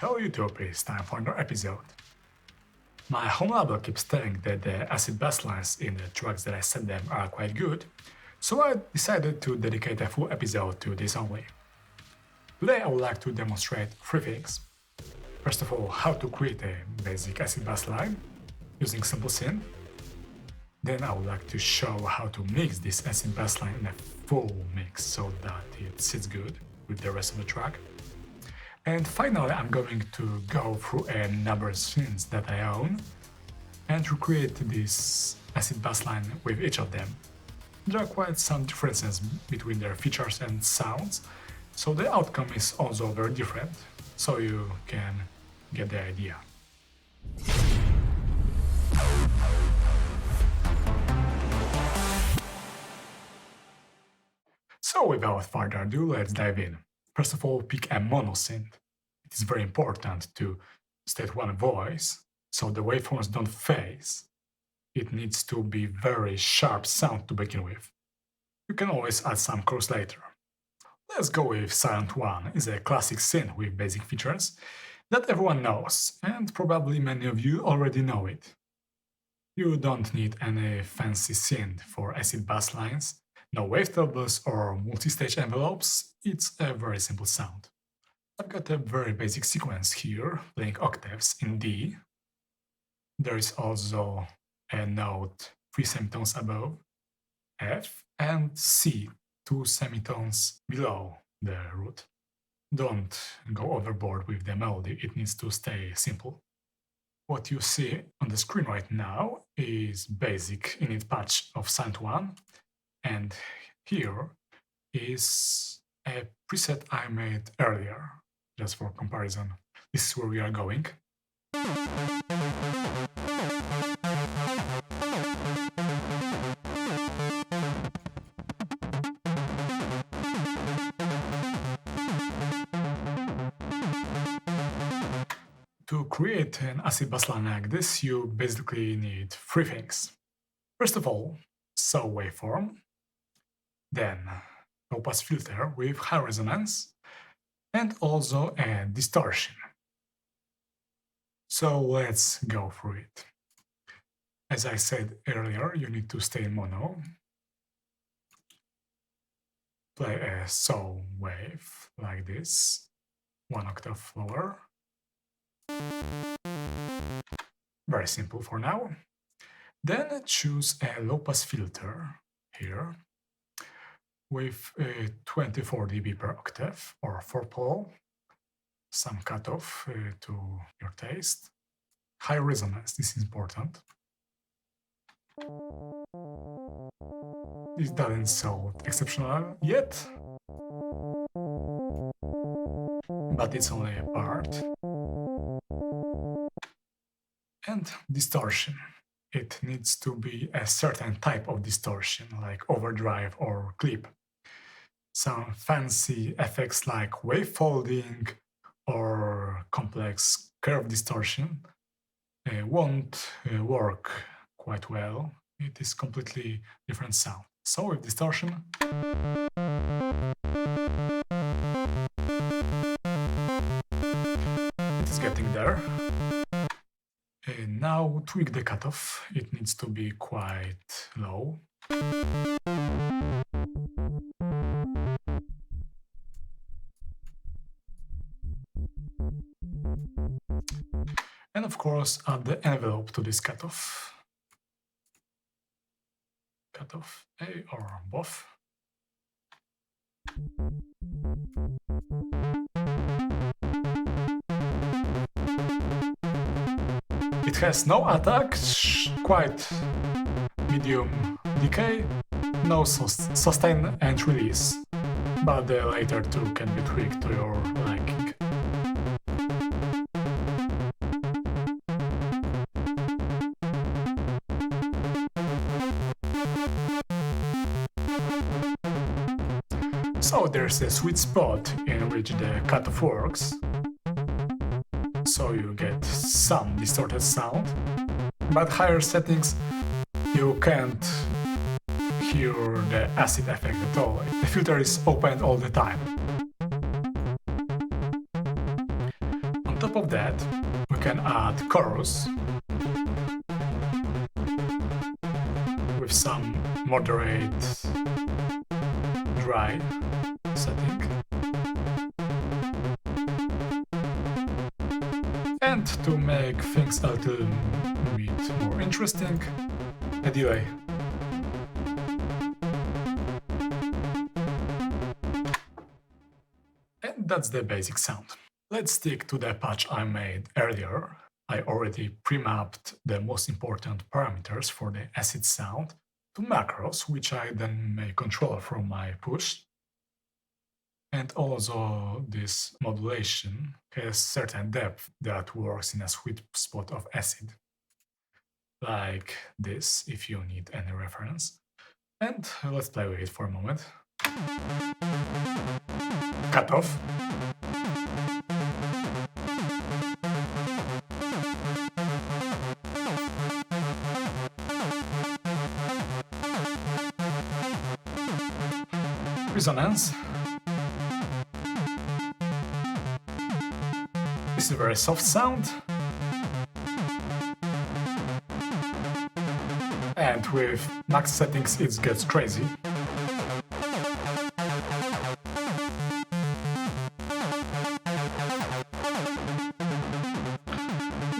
Hello YouTube, it's time for another episode. My home label keeps telling that the acid basslines in the tracks that I sent them are quite good, so I decided to dedicate a full episode to this only. Today I would like to demonstrate three things. First of all, how to create a basic acid bassline using simple synth. Then I would like to show how to mix this acid bassline in a full mix so that it sits good with the rest of the track. And finally, I'm going to go through a number of synths that I own and recreate this acid bassline with each of them. There are quite some differences between their features and sounds, so the outcome is also very different, so you can get the idea. So without further ado, let's dive in. First of all, pick a mono synth. It is very important to state one voice, so the waveforms don't phase. It needs to be very sharp sound to begin with. You can always add some chorus later. Let's go with Silent One. It's a classic synth with basic features that everyone knows, and probably many of you already know it. You don't need any fancy synth for acid basslines. No wavetables or multi-stage envelopes, it's a very simple sound. I've got a very basic sequence here, playing octaves in D. There is also a note 3 semitones above, F, and C, 2 semitones below the root. Don't go overboard with the melody, it needs to stay simple. What you see on the screen right now is basic init patch of Silent One. And here is a preset I made earlier, just for comparison. This is where we are going. To create an acid bassline like this, you basically need three things. First of all, saw waveform. Then low-pass filter with high resonance, and also a distortion. So let's go through it. As I said earlier, you need to stay in mono. Play a saw wave like this, 1 octave lower. Very simple for now. Then choose a low-pass filter here with 24 dB per octave or 4-pole, some cutoff to your taste. High resonance, this is important. It doesn't sound exceptional yet, but it's only a part. And distortion. It needs to be a certain type of distortion, like overdrive or clip. Some fancy effects like wave folding or complex curve distortion won't work quite well. It is completely different sound. So with distortion, it is getting there. Now tweak the cutoff. It needs to be quite low. And of course, add the envelope to this cutoff. Cutoff A or both. It has no attack, quite medium decay, no sustain and release, but the later two can be tweaked to your liking. So there's a sweet spot in which the cutoff works. So you get some distorted sound, but higher settings you can't hear the acid effect at all. The filter is opened all the time. On top of that, we can add chorus with some moderate dry setting. And to make things a little bit more interesting, a delay. And that's the basic sound. Let's stick to the patch I made earlier. I already pre-mapped the most important parameters for the acid sound to macros, which I then may control from my push. And also this modulation has certain depth that works in a sweet spot of acid. Like this, if you need any reference. And let's play with it for a moment. Cut off. Resonance. This is a very soft sound. And with max settings it gets crazy.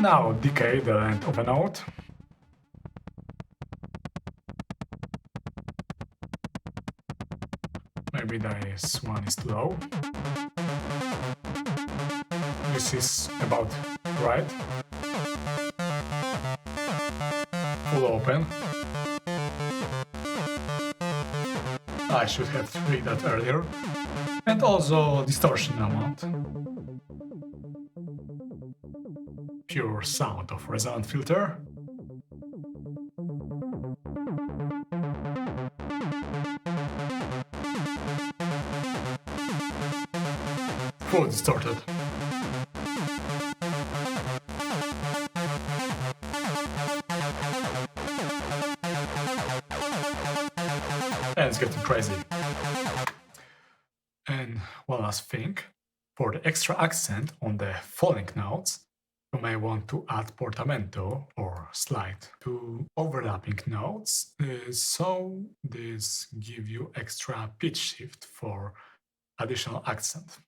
Now decay the length of a note. Maybe this one is too low. This is about right. Full open. I should have read that earlier. And also distortion amount. Pure sound of resonant filter. Full distorted. And it's getting crazy. And one last thing, for the extra accent on the falling notes, you may want to add portamento or slide to overlapping notes, so this gives you extra pitch shift for additional accent.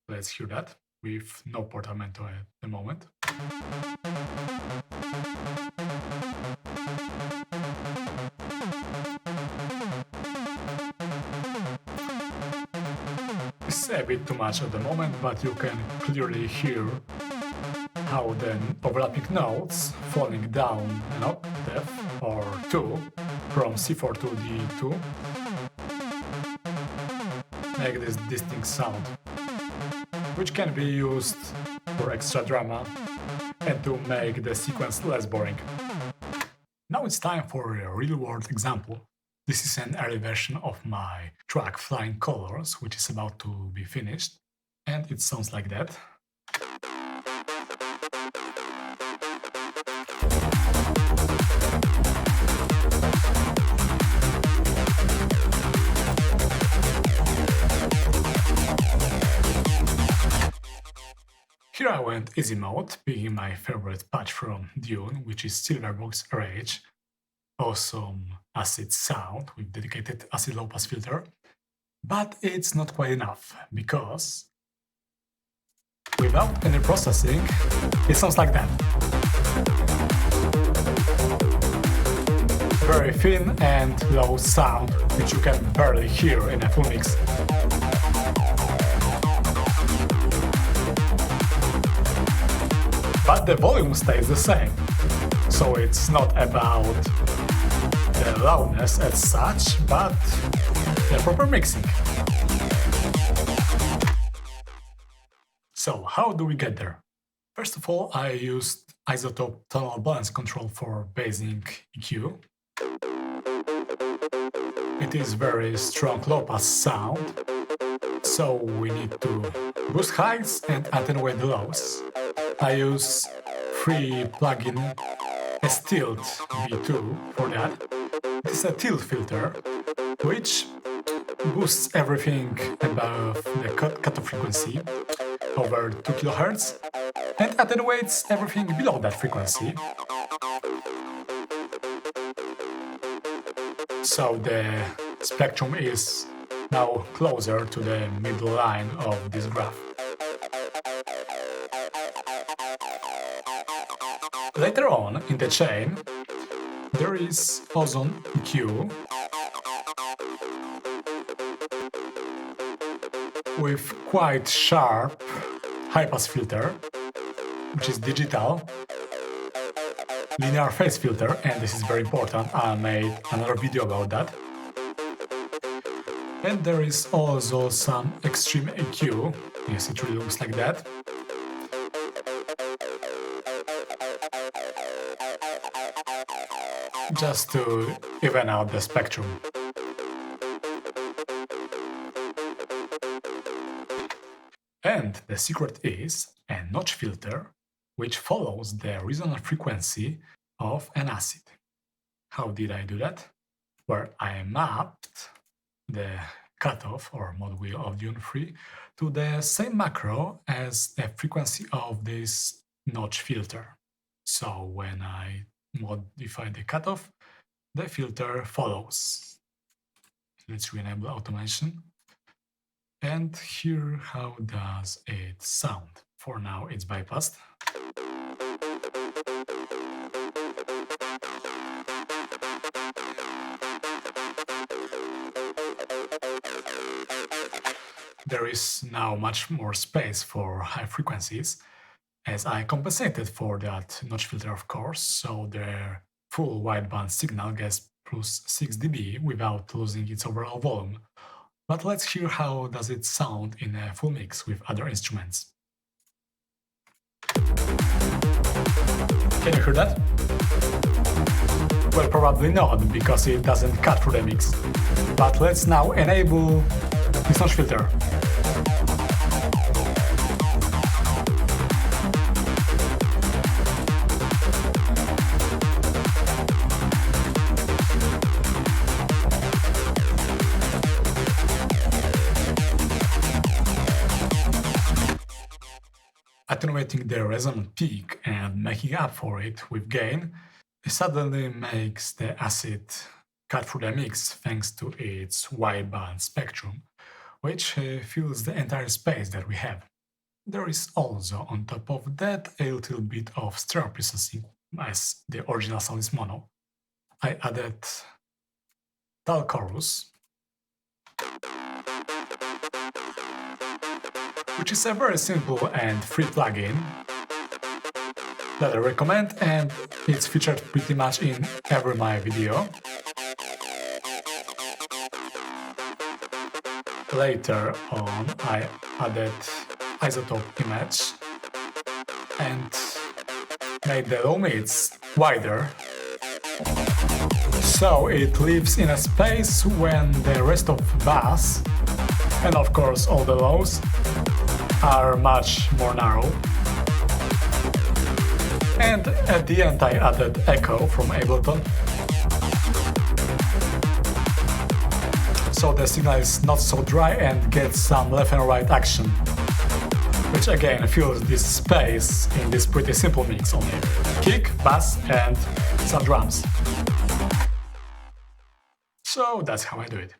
Let's hear that with no portamento at the moment. It's a bit too much at the moment, but you can clearly hear how the overlapping notes falling down an octave or two from C4 to D2 make this distinct sound, which can be used for extra drama and to make the sequence less boring. Now it's time for a real-world example. This is an early version of my track Flying Colors, which is about to be finished, and it sounds like that. Here I went easy mode, picking my favorite patch from Dune, which is Silverbox Rage. Awesome acid sound with dedicated acid low pass filter. But it's not quite enough, because without any processing, it sounds like that. Very thin and low sound, which you can barely hear in a full mix. But the volume stays the same, so it's not about the loudness as such, but the proper mixing. So how do we get there? First of all, I used isotope tonal balance control for basing EQ. It is very strong low pass sound, so we need to boost highs and attenuate the lows. I use free plugin Tilt V2 for that. It is a tilt filter, which boosts everything above the cutoff frequency over 2 kHz and attenuates everything below that frequency. So the spectrum is now closer to the middle line of this graph. Later on in the chain, there is ozone EQ with quite sharp high-pass filter, which is digital, linear phase filter, and this is very important, I made another video about that. And there is also some extreme EQ, yes, it really looks like that. Just to even out the spectrum. And the secret is a notch filter which follows the resonant frequency of an acid. How did I do that? Where I mapped the cutoff or mod wheel of Dune 3 to the same macro as the frequency of this notch filter. So when I modify the cutoff, the filter follows. Let's re-enable automation. And here, how does it sound? For now, it's bypassed. There is now much more space for high frequencies, as I compensated for that notch filter, of course, so the full wideband signal gets plus 6 dB without losing its overall volume. But let's hear how does it sound in a full mix with other instruments. Can you hear that? Well, probably not, because it doesn't cut through the mix. But let's now enable this notch filter. Attenuating the resonant peak and making up for it with gain, it suddenly makes the acid cut through the mix thanks to its wideband spectrum, which fills the entire space that we have. There is also, on top of that, a little bit of stereo processing, as the original sound is mono. I added tal chorus, which is a very simple and free plugin that I recommend, and it's featured pretty much in every my video. Later on, I added isotope image and made the low mids wider, so it lives in a space when the rest of bass, and of course all the lows, are much more narrow. And at the end I added echo from Ableton, so the signal is not so dry and gets some left and right action, which again fills this space in this pretty simple mix only. Kick, bass and some drums. So that's how I do it.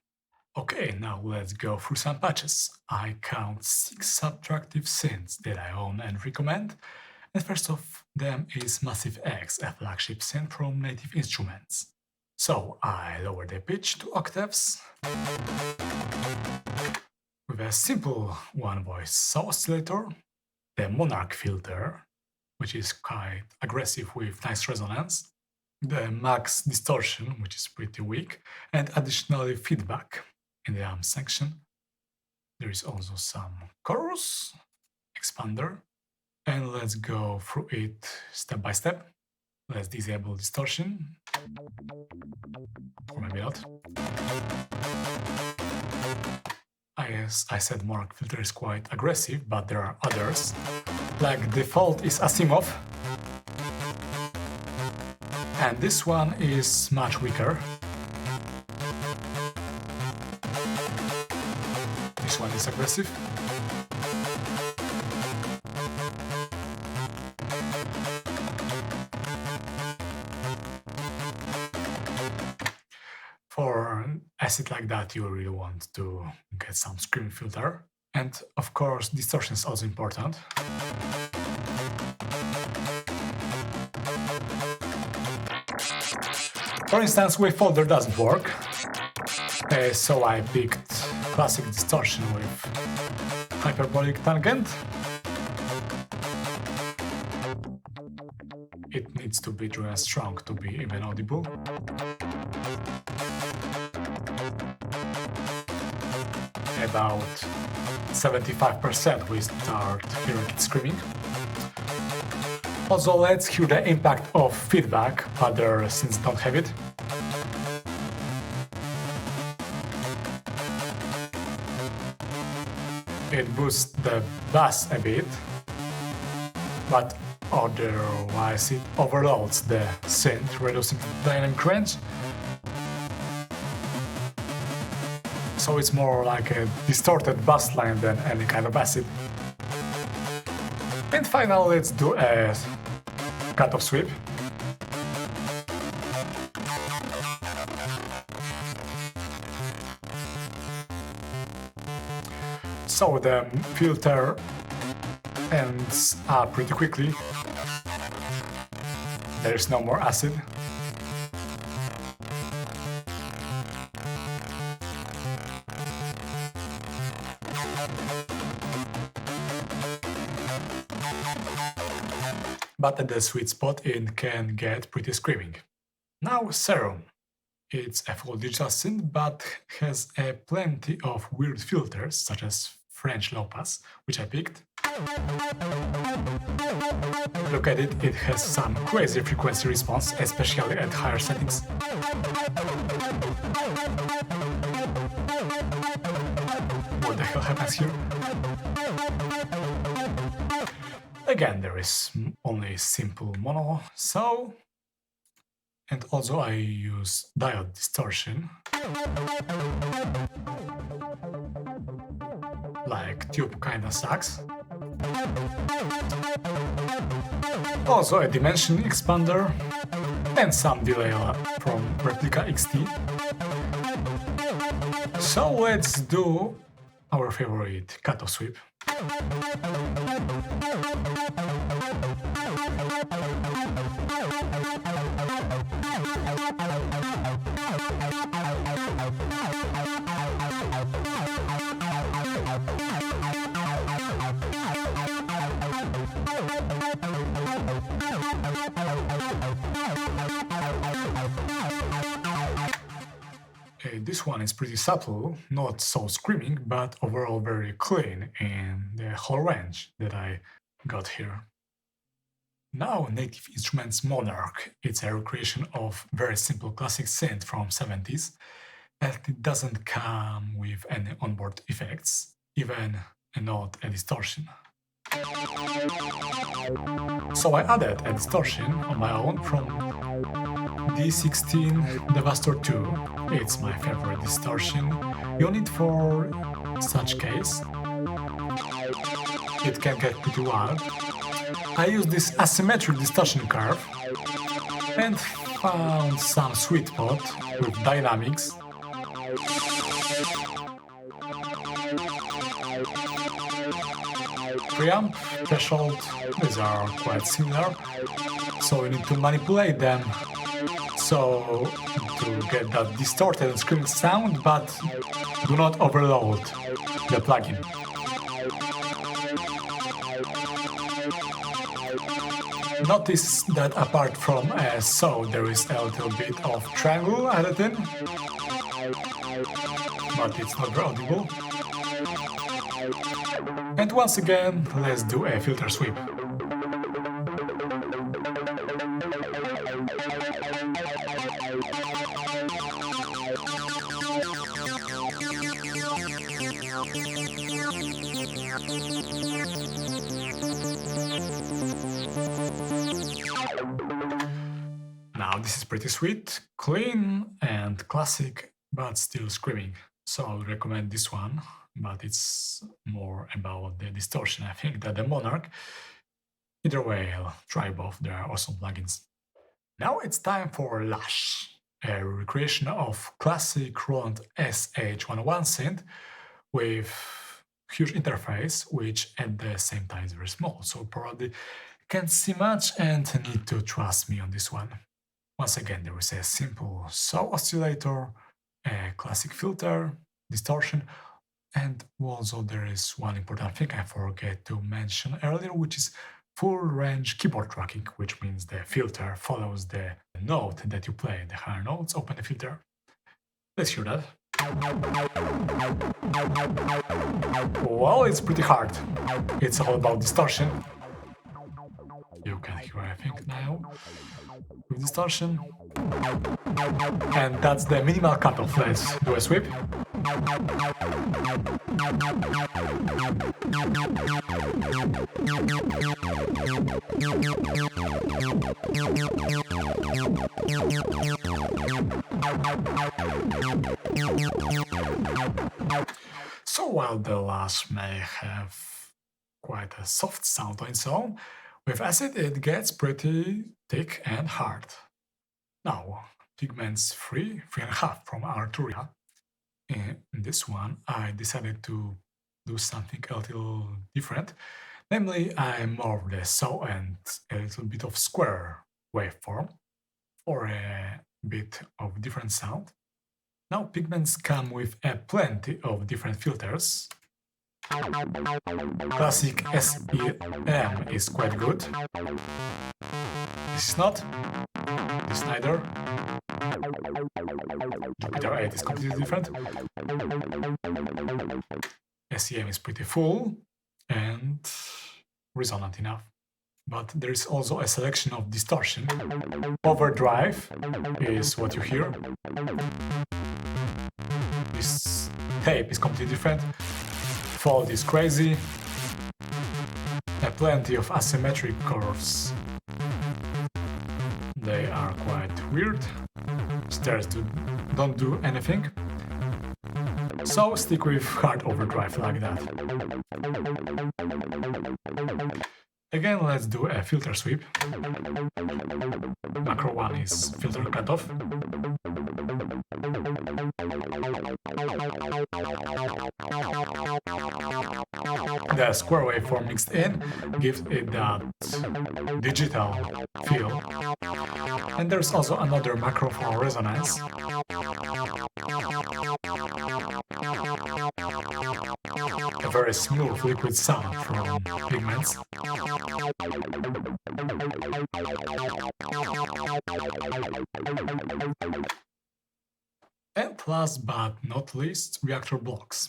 Okay, now let's go through some patches. I count 6 subtractive synths that I own and recommend, and first of them is Massive X, a flagship synth from Native Instruments. So I lower the pitch to octaves with a simple one-voice saw oscillator, the Monark filter, which is quite aggressive with nice resonance, the max distortion, which is pretty weak, and additionally feedback. In the amp section, there is also some chorus, expander, and let's go through it step by step. Let's disable distortion, or maybe not. As I said, Monark filter is quite aggressive, but there are others, like default is Asimov, and this one is much weaker. This one is aggressive. acid like that, you really want to get some scream filter. And of course, distortion is also important. For instance, wave folder doesn't work, so I picked classic distortion with hyperbolic tangent. It needs to be driven strong to be even audible. About 75% we start hearing it screaming. Also, let's hear the impact of feedback, other synths don't have it. It boosts the bass a bit, but otherwise it overloads the synth, reducing the dynamic range. So it's more like a distorted bass line than any kind of acid. And finally, let's do a cutoff sweep. So the filter ends up pretty quickly. There is no more acid. But at the sweet spot it can get pretty screaming. Now Serum. It's a full digital synth but has plenty of weird filters such as French low pass, which I picked. Look at it, it has some crazy frequency response, especially at higher settings. What the hell happens here? Again, there is only simple mono, so... And also I use diode distortion, like tube kinda sucks. Also a dimension expander and some delay from Replica XT. So let's do our favorite cutoff sweep. This one is pretty subtle, not so screaming, but overall very clean in the whole range that I got here. Now Native Instruments Monarch. It's a recreation of very simple classic synth from 70s, and it doesn't come with any onboard effects, even not a distortion. So I added a distortion on my own from D16 Devastator 2. It's my favorite distortion unit for such case. It can get pretty wild. I used this asymmetric distortion curve and found some sweet spot with dynamics. Preamp, threshold, these are quite similar, so you need to manipulate them so to get that distorted and screaming sound, but do not overload the plugin. Notice that apart from a saw there is a little bit of triangle added in, but it's not very audible. And once again, let's do a filter sweep. Now this is pretty sweet, clean and classic, but still screaming. So I'll recommend this one, but it's more about the distortion, I think, than the Monarch. Either way, I'll try both, they are awesome plugins. Now it's time for Lush, a recreation of classic Roland SH101 synth with huge interface, which at the same time is very small, so probably can't see much and need to trust me on this one. Once again, there is a simple saw oscillator, a classic filter, distortion, and also there is one important thing I forgot to mention earlier, which is full range keyboard tracking, which means the filter follows the note that you play, the higher notes, open the filter. Let's hear that. Well, it's pretty hard. It's all about distortion. You can hear, I think, now with distortion. And that's the minimal cutoff. Let's do a sweep. So while the Lush may have quite a soft sound on its own, with acid it gets pretty thick and hard. Now, Pigments 3.5 from Arturia. In this one, I decided to do something a little different. Namely, I morphed the saw and a little bit of square waveform for a bit of different sound. Now, Pigments come with a plenty of different filters. Classic SEM is quite good. This is not. This neither. Jupiter 8 is completely different. SEM is pretty full and resonant enough. But there is also a selection of distortion. Overdrive is what you hear. This tape is completely different. Fault is crazy. Plenty of asymmetric curves. They are quite weird. Stairs don't do anything. So stick with hard overdrive like that. Again, let's do a filter sweep. Macro 1 is filter cutoff. The square waveform mixed in gives it that digital feel. And there's also another macro for resonance. A very smooth liquid sound from Pigments. And last but not least, Reaktor Blocks.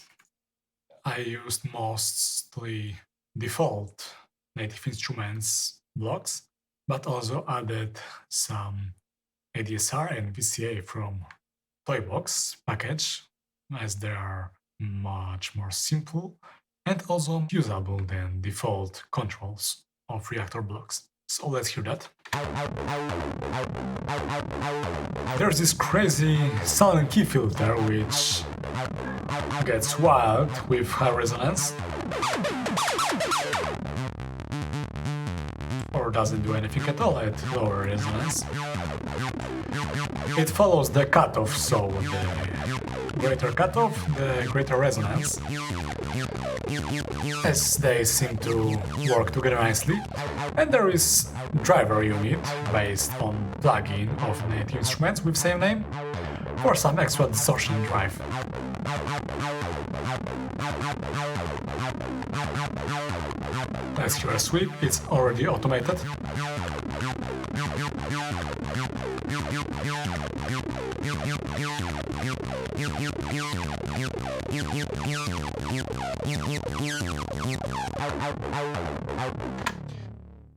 I used mostly default Native Instruments blocks, but also added some ADSR and VCA from Toybox package, as they are much more simple and also usable than default controls of Reaktor Blocks. So let's hear that. There's this crazy silent key filter which gets wild with high resonance, or doesn't do anything at all at lower resonance. It follows the cutoff, so the greater cutoff, the greater resonance, as they seem to work together nicely. And there is driver unit based on plugin of Native Instruments with same name for some extra distortion drive. Let's hear a sweep, it's already automated.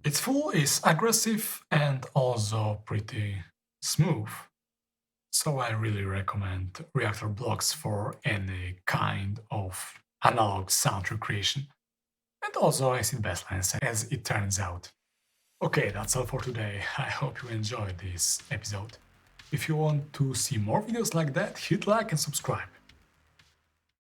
Its full is aggressive and also pretty smooth. So I really recommend Reaktor Blocks for any kind of analog sound recreation. And also acid Basslines, as it turns out. Okay, that's all for today. I hope you enjoyed this episode. If you want to see more videos like that, hit like and subscribe.